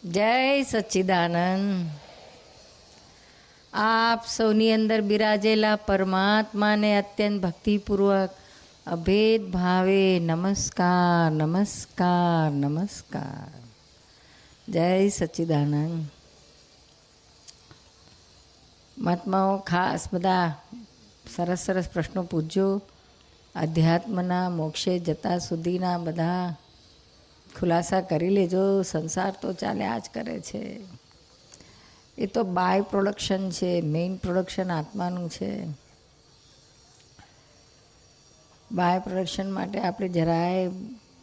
જય સચ્ચિદાનંદ. આપ સૌની અંદર બિરાજેલા પરમાત્માને અત્યંત ભક્તિપૂર્વક અભેદ ભાવે નમસ્કાર નમસ્કાર નમસ્કાર. જય સચ્ચિદાનંદ. મહાત્માઓ ખાસ બધા સરસ સરસ પ્રશ્નો પૂછજો. અધ્યાત્મના મોક્ષે જતા સુધીના બધા ખુલાસા કરી લેજો. સંસાર તો ચાલ્યા જ કરે છે. એ તો બાય પ્રોડક્શન છે, મેઇન પ્રોડક્શન આત્માનું છે. બાય પ્રોડક્શન માટે આપણે જરાય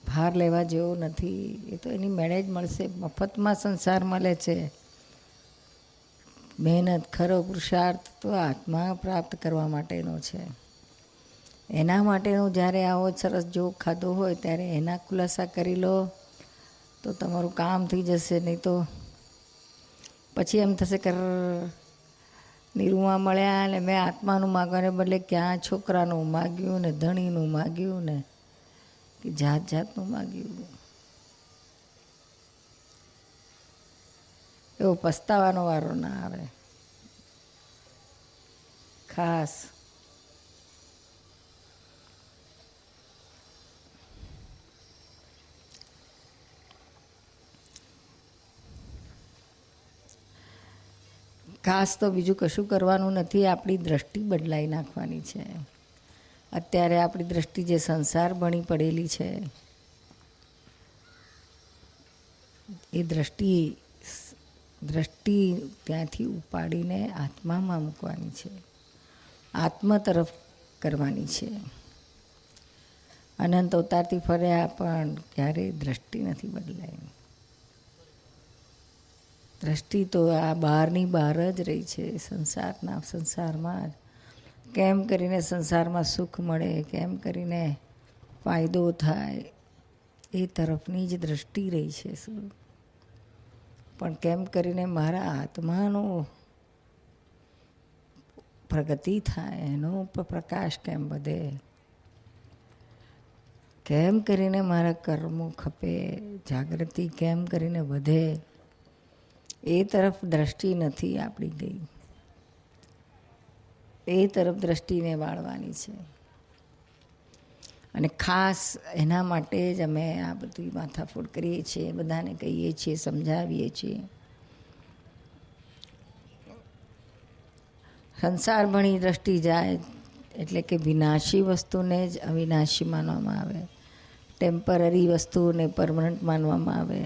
ભાર લેવા જેવો નથી. એ તો એની મેળે જ મળશે. મફતમાં સંસાર મળે છે. મહેનત ખરો પુરુષાર્થ તો આત્મા પ્રાપ્ત કરવા માટેનો છે. એના માટેનું જ્યારે આવો સરસ જોગ ખાધો હોય ત્યારે એના ખુલાસા કરી લો તો તમારું કામ થઈ જશે. નહીં તો પછી એમ થશે કે નિરૂમા મળ્યા ને મેં આત્માનું માગવાને બદલે ક્યાં છોકરાનું માગ્યું ને ધણીનું માગ્યું ને કે જાત જાતનું માગ્યું. એવો પસ્તાવાનો વારો ના આવે. ખાસ ખાસ તો બીજું કશું કરવાનું નથી. આપણી દ્રષ્ટિ બદલાઈ નાખવાની છે. અત્યારે આપણી દ્રષ્ટિ જે સંસાર બની પડેલી છે એ દ્રષ્ટિ ત્યાંથી ઉપાડીને આત્મામાં મૂકવાની છે. આત્મા તરફ કરવાની છે. અનંત અવતારથી ફર્યા પણ ક્યારેય દ્રષ્ટિ નથી બદલાઈ. દ્રષ્ટિ તો આ બહારની બહાર જ રહી છે. સંસારમાં જ કેમ કરીને સંસારમાં સુખ મળે, કેમ કરીને ફાયદો થાય એ તરફની જ દ્રષ્ટિ રહી છે. શું પણ કેમ કરીને મારા આત્માનો પ્રગતિ થાય, એનો પ્રકાશ કેમ વધે, કેમ કરીને મારા કર્મો ખપે, જાગૃતિ કેમ કરીને વધે, એ તરફ દ્રષ્ટિ નથી આપણી ગઈ. એ તરફ દ્રષ્ટિને વાળવાની છે. અને ખાસ એના માટે જ અમે આ બધી માથાફોડ કરીએ છીએ, બધાને કહીએ છીએ, સમજાવીએ છીએ. સંસાર ભણી દ્રષ્ટિ જાય એટલે કે વિનાશી વસ્તુને જ અવિનાશી માનવામાં આવે, ટેમ્પરરી વસ્તુને પરમનન્ટ માનવામાં આવે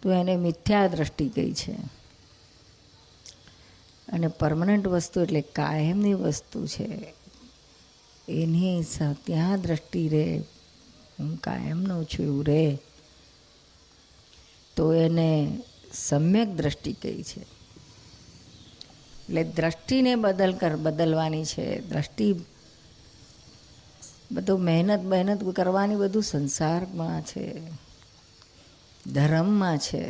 તો એને મિથ્યા દ્રષ્ટિ કહી છે. અને પરમનન્ટ વસ્તુ એટલે કાયમની વસ્તુ છે. એની ત્યાં દ્રષ્ટિ રહે, હું કાયમનો છું એવું રહે તો એને સમ્યક દ્રષ્ટિ કહી છે. એટલે દ્રષ્ટિને બદલવાની છે. દ્રષ્ટિ બધું મહેનત કરવાની બધું સંસારમાં છે, ધર્મમાં છે.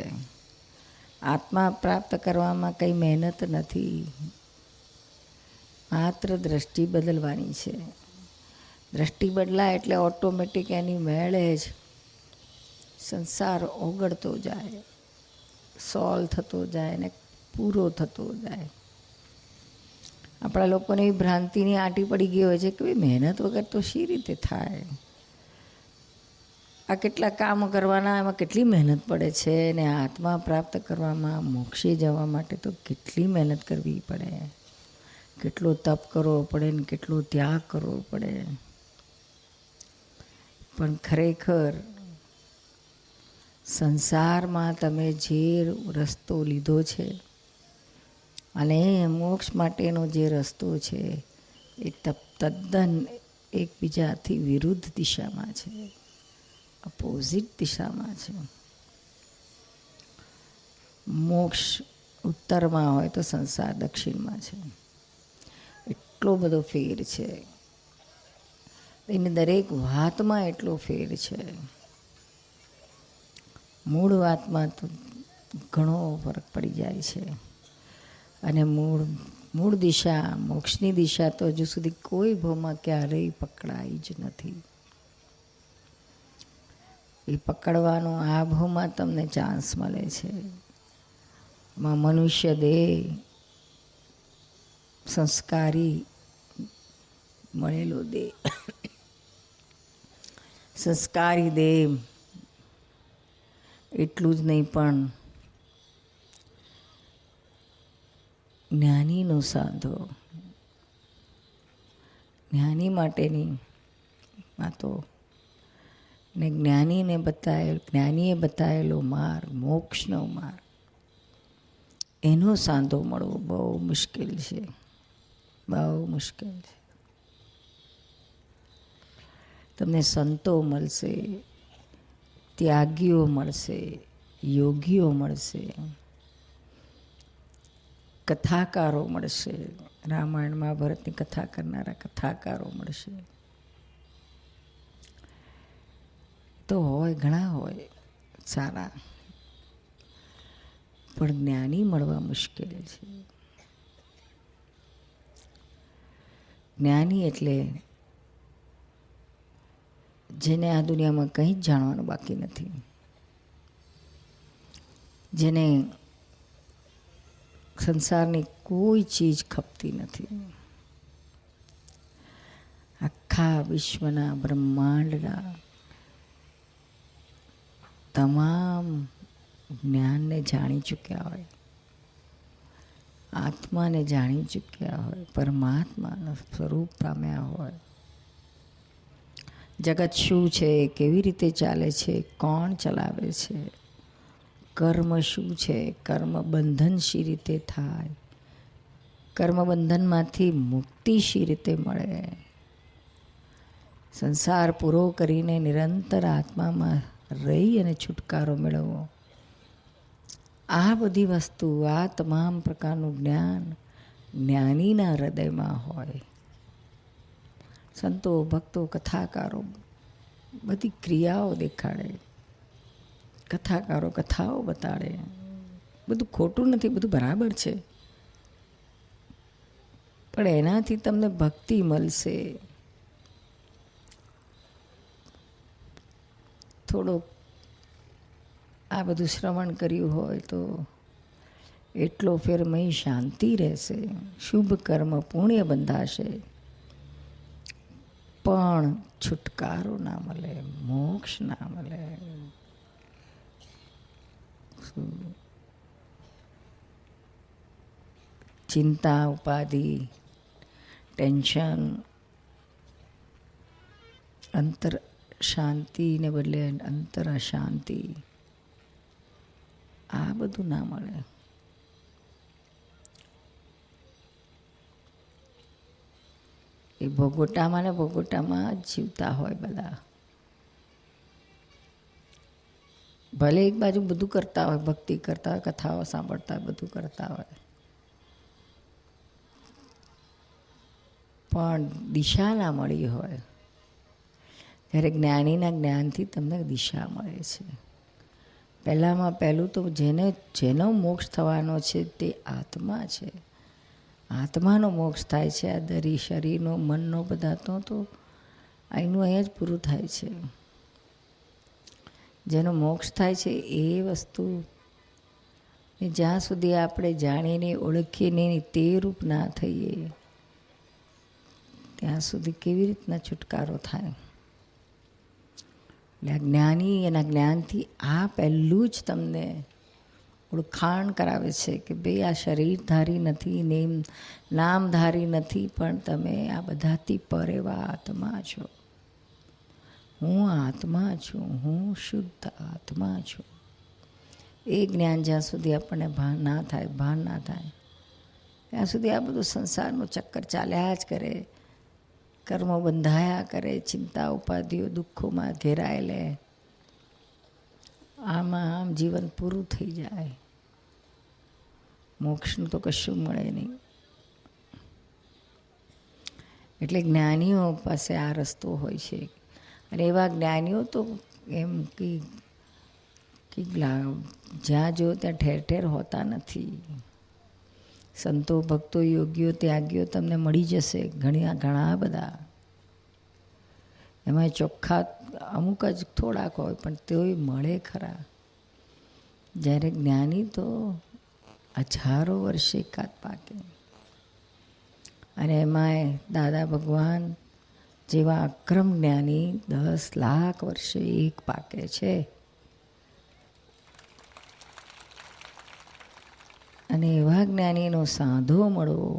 આત્મા પ્રાપ્ત કરવામાં કંઈ મહેનત નથી. માત્ર દ્રષ્ટિ બદલવાની છે. દ્રષ્ટિ બદલાય એટલે ઓટોમેટિક એની મેળે જ સંસાર ઓગળતો જાય, સોલ્વ થતો જાય ને પૂરો થતો જાય. આપણા લોકોને એ ભ્રાંતિની આંટી પડી ગઈ હોય છે કે ભાઈ મહેનત વગર તો શી રીતે થાય. આ કેટલા કામ કરવાના, એમાં કેટલી મહેનત પડે છે. ને આત્મા પ્રાપ્ત કરવામાં, મોક્ષે જવા માટે તો કેટલી મહેનત કરવી પડે, કેટલો તપ કરવો પડે ને કેટલો ત્યાગ કરવો પડે. પણ ખરેખર સંસારમાં તમે જે રસ્તો લીધો છે અને મોક્ષ માટેનો જે રસ્તો છે એ તદ્દન એકબીજાથી વિરુદ્ધ દિશામાં છે, અપોઝિટ દિશામાં છે. મોક્ષ ઉત્તરમાં હોય તો સંસાર દક્ષિણમાં છે. એટલો બધો ફેર છે. એની દરેક વાતમાં એટલો ફેર છે. મૂળ વાતમાં તો ઘણો ફરક પડી જાય છે. અને મૂળ દિશા, મોક્ષની દિશા તો હજુ સુધી કોઈ ભાવમાં ક્યારેય પકડાઈ જ નથી. એ પકડવાનો આ ભાવમાં તમને ચાન્સ મળે છે. માં મનુષ્ય દેહ સંસ્કારી મળેલો દેહ, સંસ્કારી દેહ એટલું જ નહીં પણ જ્ઞાનીનો સાંધો, જ્ઞાની માટેની વાતો ને જ્ઞાનીએ બતાવેલો માર્ગ, મોક્ષનો માર્ગ, એનો સાંધો મળવો બહુ મુશ્કેલ છે, બહુ મુશ્કેલ છે. તમને સંતો મળશે, ત્યાગીઓ મળશે, યોગીઓ મળશે, કથાકારો મળશે, રામાયણ મહાભારતની કથા કરનારા કથાકારો મળશે. તો હોય, ઘણા હોય સારા, પણ જ્ઞાની મળવા મુશ્કેલ છે. જ્ઞાની એટલે જેને આ દુનિયામાં કંઈ જ જાણવાનું બાકી નથી, જેને સંસારની કોઈ ચીજ ખપતી નથી, આખા વિશ્વના બ્રહ્માંડના તમામ જ્ઞાનને જાણી ચૂક્યા હોય, આત્માને જાણી ચૂક્યા હોય, પરમાત્માનું સ્વરૂપ પામ્યા હોય, જગત શું છે, કેવી રીતે ચાલે છે, કોણ ચલાવે છે, કર્મ શું છે, કર્મ બંધન શી રીતે થાય, કર્મ બંધનમાંથી મુક્તિ શી રીતે મળે, સંસાર પૂરો કરીને નિરંતર આત્મામાં રહી અને છુટકારો મેળવવો, આ બધી વસ્તુ, આ તમામ પ્રકારનું જ્ઞાન જ્ઞાનીના હૃદયમાં હોય. સંતો, ભક્તો, કથાકારો બધી ક્રિયાઓ દેખાડે, કથાકારો કથાઓ બતાડે, બધું ખોટું નથી, બધું બરાબર છે, પણ એનાથી તમને ભક્તિ મળશે. થોડોક આ બધું શ્રવણ કર્યું હોય તો એટલો ફેરમય શાંતિ રહેશે, શુભ કર્મ પુણ્ય બંધાશે, પણ છુટકારો ના મળે, મોક્ષ ના મળે. ચિંતા, ઉપાધિ, ટેન્શન, અંતર શાંતિને બદલે અંતર અશાંતિ, આ બધું ના મળે. એ ભોગવટામાં ને ભોગવટામાં જીવતા હોય બધા. ભલે એક બાજુ બધું કરતા હોય, ભક્તિ કરતા હોય, કથાઓ સાંભળતા હોય, બધું કરતા હોય, પણ દિશા ના મળી હોય. ત્યારે જ્ઞાનીના જ્ઞાનથી તમને દિશા મળે છે. પહેલામાં પહેલું તો જેનો મોક્ષ થવાનો છે તે આત્મા છે. આત્માનો મોક્ષ થાય છે. આ દરી શરીરનો, મનનો બધા તો અહીંનું અહીંયા જ પૂરું થાય છે. જેનો મોક્ષ થાય છે એ વસ્તુ જ્યાં સુધી આપણે જાણીને ઓળખીને તે રૂપ ના થઈએ ત્યાં સુધી કેવી રીતના છુટકારો થાય. એટલે જ્ઞાની એના જ્ઞાનથી આ પહેલું જ તમને ઓળખાણ કરાવે છે કે ભાઈ આ શરીરધારી નથી, નામધારી નથી, પણ તમે આ બધાથી પર એવા આત્મા છો. હું આત્મા છું, હું શુદ્ધ આત્મા છું. એ જ્ઞાન જ્યાં સુધી આપણને ભાન ના થાય ત્યાં સુધી આ બધું સંસારનું ચક્કર ચાલ્યા જ કરે, કર્મો બંધાયા કરે, ચિંતા ઉપાધિઓ દુઃખોમાં ઘેરાયેલે, આમાં આમ જીવન પૂરું થઈ જાય. મોક્ષનું તો કશું મળે નહીં. એટલે જ્ઞાનીઓ પાસે આ રસ્તો હોય છે. અને એવા જ્ઞાનીઓ તો એમ કે જ્યાં જો ત્યાં ઠેર ઠેર હોતા નથી. સંતો, ભક્તો, યોગીઓ, ત્યાગીઓ તમને મળી જશે ઘણા બધા. એમાં ચોખ્ખા અમુક જ થોડાક હોય, પણ તોય મળે ખરા. જ્યારે જ્ઞાની તો હજારો વર્ષે એકાદ પાકે. અને એમાંય દાદા ભગવાન જેવા અક્રમ જ્ઞાની 10 લાખ વર્ષે એક પાકે છે. અને એવા જ્ઞાનીનો સાંધો મળવો,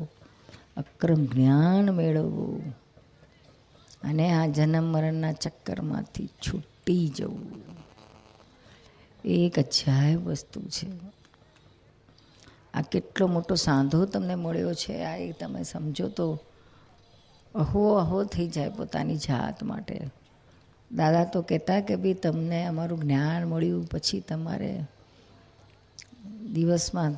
અક્રમ જ્ઞાન મેળવવું અને આ જન્મ મરણના ચક્કરમાંથી છૂટી જવું, એક અજાયબ વસ્તુ છે. આ કેટલો મોટો સાંધો તમને મળ્યો છે, આ એ તમે સમજો તો અહો અહો થઈ જાય પોતાની જાત માટે. દાદા તો કહેતા કે ભાઈ તમને અમારું જ્ઞાન મળ્યું પછી તમારે દિવસમાં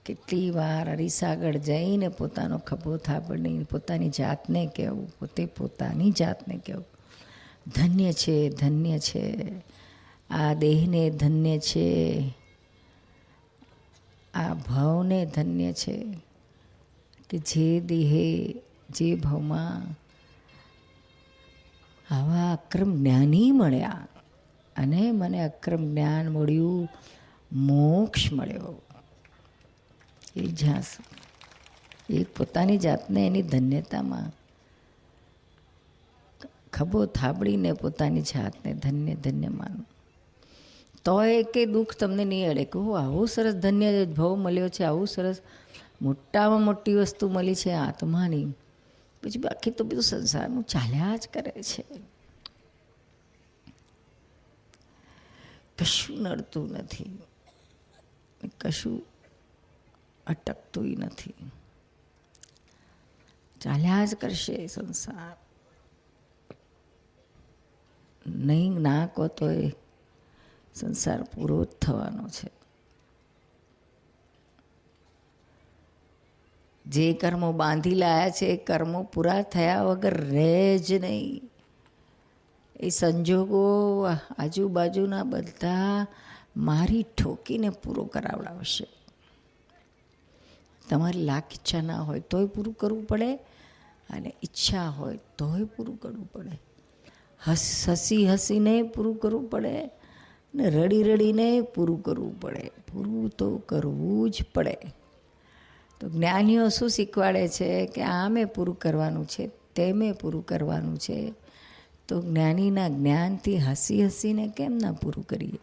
કેટલી વાર અરીસા આગળ જઈને પોતાનો ખભો થાબડીને પોતાની જાતને કહેવું, પોતે પોતાની જાતને કહેવું, ધન્ય છે, ધન્ય છે, આ દેહને ધન્ય છે, આ ભાવને ધન્ય છે કે જે દેહે જે ભાવમાં આવા અક્રમ જ્ઞાની મળ્યા અને મને અક્રમ જ્ઞાન મળ્યું, મોક્ષ મળ્યો. એ જ્યાં એ પોતાની જાતને એની ધન્યતામાં ખભો થાબડીને પોતાની જાતને ધન્ય ધન્ય માનો. તો એ કે દુઃખ તમને નહીં અડે કે હું આવું સરસ ધન્ય ભાવ મળ્યો છે, આવું સરસ મોટામાં મોટી વસ્તુ મળી છે આત્માની, પછી બાકી તો બધું સંસારનું ચાલ્યા જ કરે છે, કશું નડતું નથી, કશું અટકતું નથી, ચાલ્યા જ કરશે સંસાર. નહીં ના કહો તો એ સંસાર પૂરો જ થવાનો છે. જે કર્મો બાંધી લાયા છે એ કર્મો પૂરા થયા વગર રહે જ નહીં. એ સંજોગો આજુબાજુના બધા મારી ઠોકીને પૂરો કરાવડાવશે. તમારી લાખ ઈચ્છા ના હોય તોય પૂરું કરવું પડે, અને ઈચ્છા હોય તોય પૂરું કરવું પડે. હસી હસીને પૂરું કરવું પડે ને રડી રડીને પૂરું કરવું પડે. પૂરું તો કરવું જ પડે. તો જ્ઞાનીઓ શું શીખવાડે છે કે આમે પૂરું કરવાનું છે, તેમે પૂરું કરવાનું છે. તો જ્ઞાનીના જ્ઞાનથી હસી હસીને કેમ ના પૂરું કરીએ,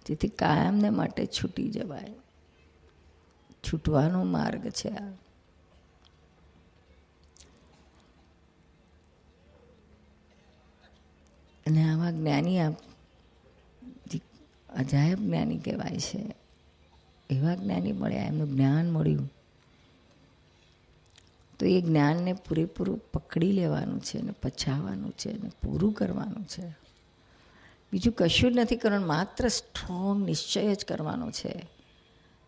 જેથી કાયમને માટે છૂટી જવાય. છૂટવાનો માર્ગ છે આ. અને આવા જ્ઞાની અજાયબ જ્ઞાની કહેવાય છે. એવા જ્ઞાની મળ્યા, એમનું જ્ઞાન મળ્યું તો એ જ્ઞાનને પૂરેપૂરું પકડી લેવાનું છે ને પછાવવાનું છે ને પૂરું કરવાનું છે. બીજું કશું જ નથી કરવાનું, માત્ર સ્ટ્રોંગ નિશ્ચય જ કરવાનો છે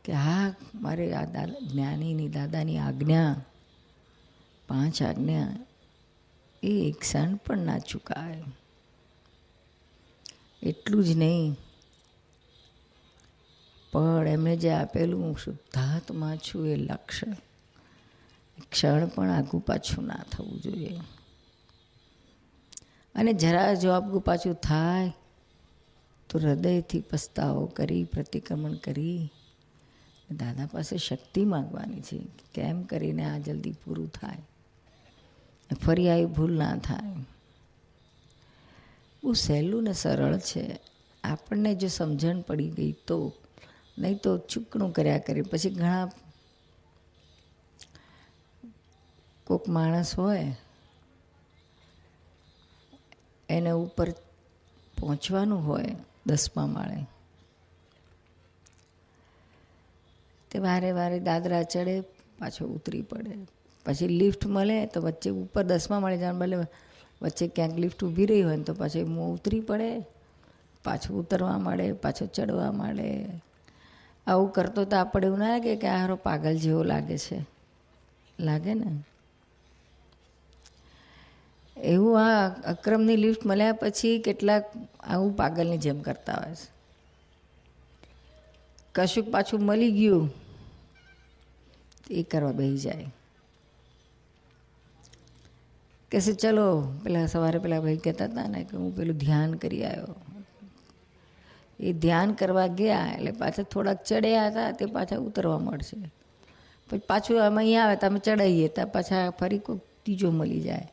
કે હા મારે આ જ્ઞાનીની દાદાની આજ્ઞા, 5 આજ્ઞા એ એક ક્ષણ પણ ના ચૂકાય. એટલું જ નહીં, પણ એમણે જે આપેલું હું શુદ્ધાત્મા છું એ લક્ષ્ય ક્ષણ પણ આગું પાછું ના થવું જોઈએ. અને જરા જો આગું પાછું થાય તો હૃદયથી પસ્તાવો કરી, પ્રતિક્રમણ કરી દાદા પાસે શક્તિ માગવાની છે, કેમ કરીને આ જલ્દી પૂરું થાય, ફરી આવી ભૂલ ના થાય. બહુ સહેલું ને સરળ છે. આપણને જો સમજણ પડી ગઈ તો, નહીં તો ચૂકણું કર્યા કરી. પછી ઘણા કોઈક માણસ હોય એને ઉપર પહોંચવાનું હોય 10મા માળે, તે વારે વારે દાદરા ચડે, પાછો ઉતરી પડે. પછી લિફ્ટ મળે તો વચ્ચે ઉપર 10મા માળે જવાનું બદલે વચ્ચે ક્યાંક લિફ્ટ ઊભી રહી હોય ને તો પાછો મોં ઉતરી પડે, પાછું ઉતરવા માંડે, પાછો ચડવા માંડે. આવું કરતો તો આપણે એવું ના લાગે કે આ હારો પાગલ જેવો લાગે છે? લાગે ને? એવું આ અક્રમની લિફ્ટ મળ્યા પછી કેટલાક આવું પાગલની જેમ કરતા હોય છે. કશુંક પાછું મળી ગયું એ કરવા બેસી જાય કહેશે ચલો, પેલા સવારે પેલા ભાઈ કહેતા હતા ને કે હું પેલું ધ્યાન કરી આવ્યો. એ ધ્યાન કરવા ગયા એટલે પાછા થોડાક ચડ્યા હતા તે પાછા ઉતરવા મળશે. પછી પાછું અમે અહીંયા આવે તો અમે ચડાવીએ ત્યાં પાછા ફરી કોઈ ત્રીજો મળી જાય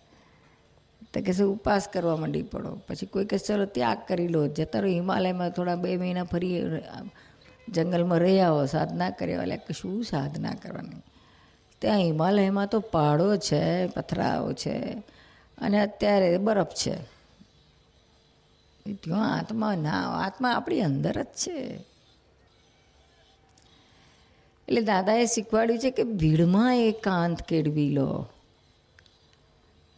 તો કહેશે ઉપવાસ કરવા માંડી પડો. પછી કોઈ કહે ચલો ત્યાગ કરી લો, જતા રહો હિમાલયમાં થોડા 2 મહિના ફરી જંગલમાં રહી આવો, સાધના કરી આવો. એટલે કે શું સાધના કરવાની? ત્યાં હિમાલયમાં તો પહાડો છે, પથરાઓ છે અને અત્યારે બરફ છે. ત્યાં આત્મા ના, આત્મા આપણી અંદર જ છે. એટલે દાદાએ શીખવાડ્યું છે કે ભીડમાં એકાંત કેળવી લો.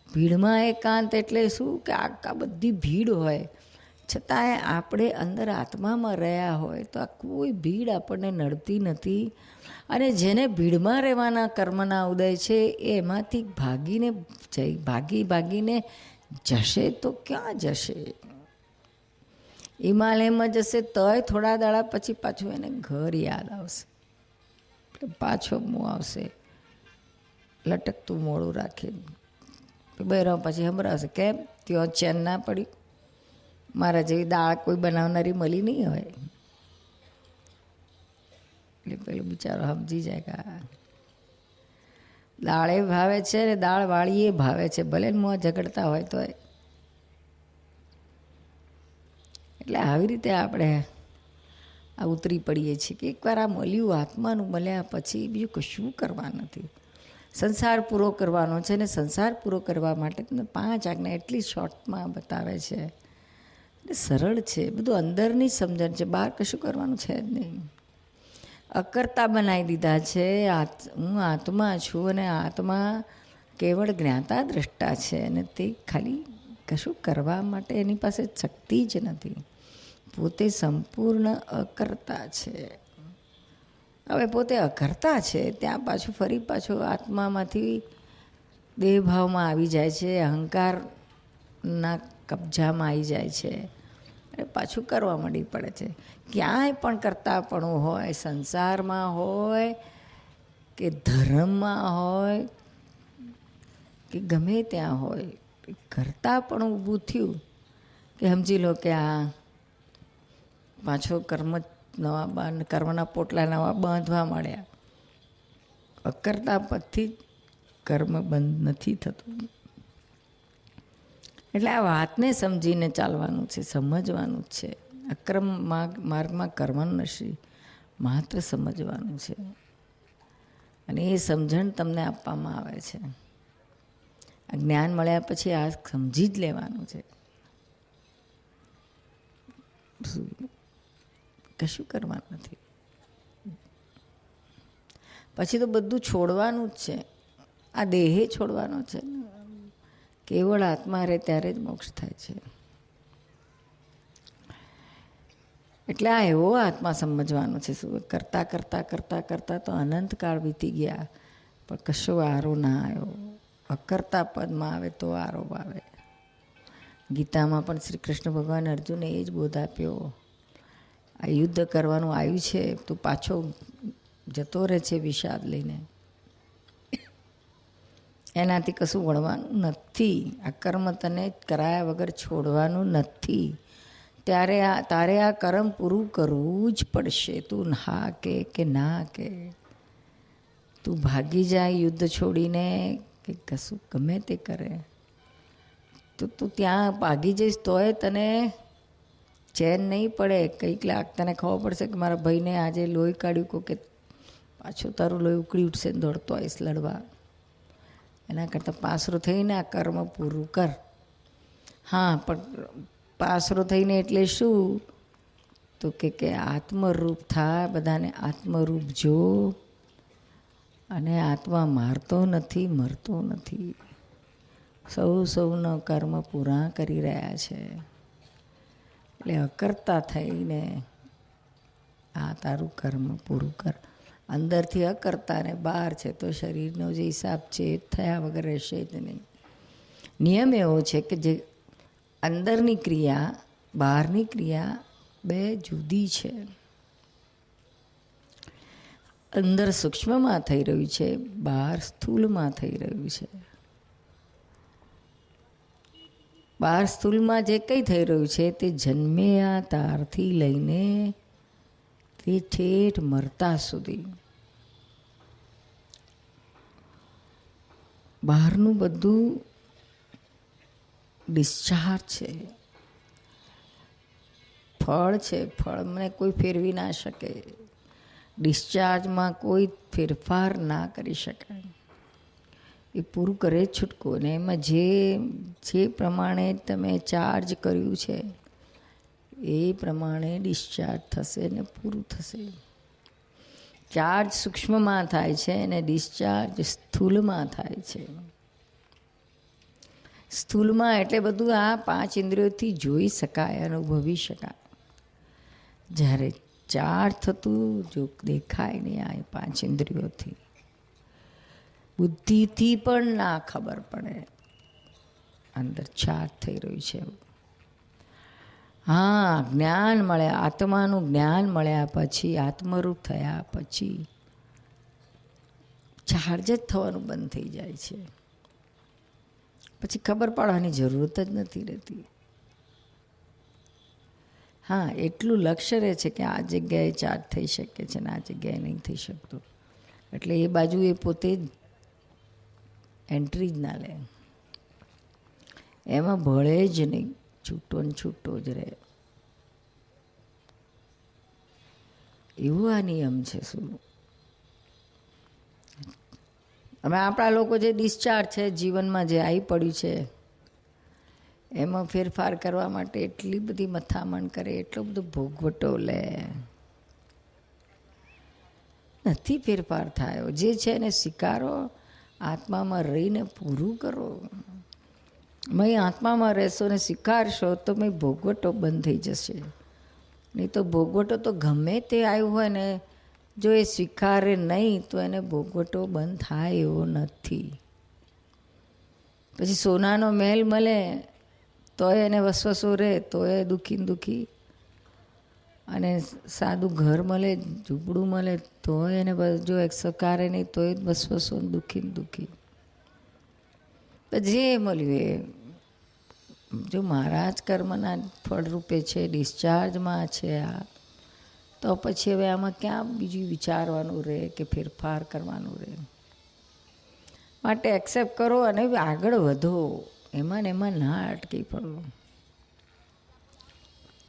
ભીડમાં એકાંત એટલે શું કે આખા બધી ભીડ હોય છતાંય આપણે અંદર આત્મામાં રહ્યા હોય તો આ કોઈ ભીડ આપણને નડતી નથી. અને જેને ભીડમાં રહેવાના કર્મના ઉદય છે એમાંથી ભાગીને જશે તો ક્યાં જશે? હિમાલયમાં જશે તોય થોડા દાડા પછી પાછું એને ઘર યાદ આવશે, પાછો મું આવશે લટકતું મોડું રાખીને. બહેરાવ પછી સંભળાવશે કેમ ત્યાં ચેન ના પડી, મારા જેવી દાળ કોઈ બનાવનારી મળી નહીં હોય. એટલે પેલું બિચારો સમજી જાય કે દાળ એ ભાવે છે ને દાળ વાળી એ ભાવે છે, ભલે મોં ઝઘડતા હોય તો. એટલે આવી રીતે આપણે આ ઉતરી પડીએ છીએ કે એકવાર આ મળ્યું, આત્માનું મળ્યા પછી બીજું કશું કરવા નથી. સંસાર પૂરો કરવાનો છે ને સંસાર પૂરો કરવા માટે તમને 5 આજ્ઞા એટલી શોર્ટમાં બતાવે છે. એટલે સરળ છે, બધું અંદરની સમજણ છે, બહાર કશું કરવાનું છે જ નહીં. અકર્તા બનાવી દીધા છે. હું આત્મા છું અને આત્મા કેવળ જ્ઞાતા દ્રષ્ટા છે અને તે ખાલી કશું કરવા માટે એની પાસે શક્તિ જ નથી. પોતે સંપૂર્ણ અકર્તા છે. હવે પોતે અકર્તા છે ત્યાં પાછું ફરી પાછું આત્મામાંથી દેહભાવમાં આવી જાય છે, અહંકારના કબજામાં આવી જાય છે અને પાછું કરવા માંડી પડે છે. ક્યાંય પણ કરતાપણું હોય, સંસારમાં હોય કે ધર્મમાં હોય કે ગમે ત્યાં હોય, કરતાપણું ઊભું થયું કે સમજી લો કે આ પાછો કર્મના પોટલા નવા બાંધવા મળ્યા. અકર્તા પદથી કર્મ બંધ નથી થતું. એટલે આ વાતને સમજીને ચાલવાનું છે, સમજવાનું છે. અક્રમ માર્ગમાં કરવાનું નથી, માત્ર સમજવાનું છે. અને એ સમજણ તમને આપવામાં આવે છે. આ જ્ઞાન મળ્યા પછી આ સમજી જ લેવાનું છે. કશું કરવાનું નથી. પછી તો બધું છોડવાનું જ છે. આ દેહે છોડવાનો છે. કેવળ આત્મા રહે ત્યારે જ મોક્ષ થાય છે. એટલે આ એવો આત્મા સમજવાનો છે. શું કરતાં કરતાં કરતાં કરતાં તો અનંતકાળ વીતી ગયા પણ કશો આરો ના આવ્યો. અકર્તા પદમાં આવે તો આરો આવે. ગીતામાં પણ શ્રી કૃષ્ણ ભગવાન અર્જુને એ જ બોધ આપ્યો. આ યુદ્ધ કરવાનું આવ્યું છે તું પાછો જતો રહે છે વિષાદ લઈને, એનાથી કશું વળવાનું નથી. આ કર્મ તને કરાયા વગર છોડવાનું નથી. તારે આ કર્મ પૂરું કરવું જ પડશે. તું હા કે ના કે, તું ભાગી જાય યુદ્ધ છોડીને કે કશું ગમે તે કરે તો તું ત્યાં ભાગી જઈશ તોય તને ચેન નહીં પડે. કંઈક લાખ તને ખબર પડશે કે મારા ભાઈને આજે લોહી કાઢ્યું કો કે પાછું તારું લોહી ઉકળી ઉઠશે ને દોડતો આવીશ લડવા. એના કરતાં પાસરો થઈને આ કર્મ પૂરું કર. હા પણ પાસરો થઈને એટલે શું? તો કે આત્મરૂપ થાય, બધાને આત્મરૂપ જો. અને આત્મા મારતો નથી, મરતો નથી. સૌના કર્મ પૂરા કરી રહ્યા છે. એટલે અકર્તા થઈને આ તારું કર્મ પૂરું કર. અંદરથી અકર્તા ને બહાર છે તો શરીરનો જે હિસાબ છે એ થયા વગર રહેશે જ નહીં. નિયમ એવો છે કે જે અંદરની ક્રિયા બહારની ક્રિયા બે જુદી છે. અંદર સૂક્ષ્મમાં થઈ રહ્યું છે, બહાર સ્થૂલમાં થઈ રહ્યું છે. બહાર સ્થૂલમાં જે કંઈ થઈ રહ્યું છે તે જન્મ્યા ત્યારથી લઈને તે ઠેઠ મરતા સુધી બહારનું બધું ડિસ્ચાર્જ છે, ફળ છે. ફળને કોઈ ફેરવી ના શકે. ડિસ્ચાર્જમાં કોઈ ફેરફાર ના કરી શકાય. એ પૂરું કરે છૂટકો. ને એમાં જે પ્રમાણે તમે ચાર્જ કર્યું છે એ પ્રમાણે ડિસ્ચાર્જ થશે ને પૂરું થશે. ચાર્જ સૂક્ષ્મમાં થાય છે અને ડિસ્ચાર્જ સ્થૂલમાં થાય છે. સ્થૂલમાં એટલે બધું આ 5 ઇન્દ્રિયોથી જોઈ શકાય, અનુભવી શકાય. જ્યારે ચાર્જ થતું જો દેખાય નહીં આ 5 ઇન્દ્રિયોથી, બુદ્ધિથી પણ ના ખબર પડે અંદર ચાર્જ થઈ રહ્યું છે. હા, જ્ઞાન મળે, આત્માનું જ્ઞાન મળ્યા પછી, આત્મરૂપ થયા પછી ચાર્જ જ થવાનું બંધ થઈ જાય છે. પછી ખબર પડવાની જરૂરત જ નથી રહેતી. હા, એટલું લક્ષ્ય રહે છે કે આ જગ્યાએ ચાર્જ થઈ શકે છે ને આ જગ્યાએ નહીં થઈ શકતું. એટલે એ બાજુ એ પોતે જ એન્ટ્રી જ ના લે, એમાં ભળે જ નહીં, છૂટો ને છૂટો જ રહે. એવો આ નિયમ છે. શું હવે આપણા લોકો જે ડિસ્ચાર્જ છે જીવનમાં જે આવી પડ્યું છે એમાં ફેરફાર કરવા માટે એટલી બધી મથામણ કરે, એટલો બધો ભોગવટો લે, નથી ફેરફાર થયો. જે છે એને સ્વીકારો, આત્મામાં રહીને પૂરું કરો. મેં આત્મામાં રહેશો ને સ્વીકારશો તો મેં ભોગવટો બંધ થઈ જશે. નહીં તો ભોગવટો તો ગમે તે આવ્યું હોય ને, જો એ સ્વીકારે નહીં તો એને ભોગવટો બંધ થાય એવો નથી. પછી સોનાનો મહેલ મળે તોય એને વસવસો રહે, તોય દુઃખી ને દુઃખી. અને સાદું ઘર મળે, ઝૂંપડું મળે તોય એને જો સ્વીકારે નહીં તોય વસવસો દુઃખી ને દુઃખી. જે મળ્યું એ જો મારા જ કર્મના ફળરૂપે છે, ડિસ્ચાર્જમાં છે આ, તો પછી હવે આમાં ક્યાં બીજું વિચારવાનું રહે કે ફેરફાર કરવાનું રહે. માટે એક્સેપ્ટ કરો અને આગળ વધો. એમાં ને એમાં ના અટકી પડો.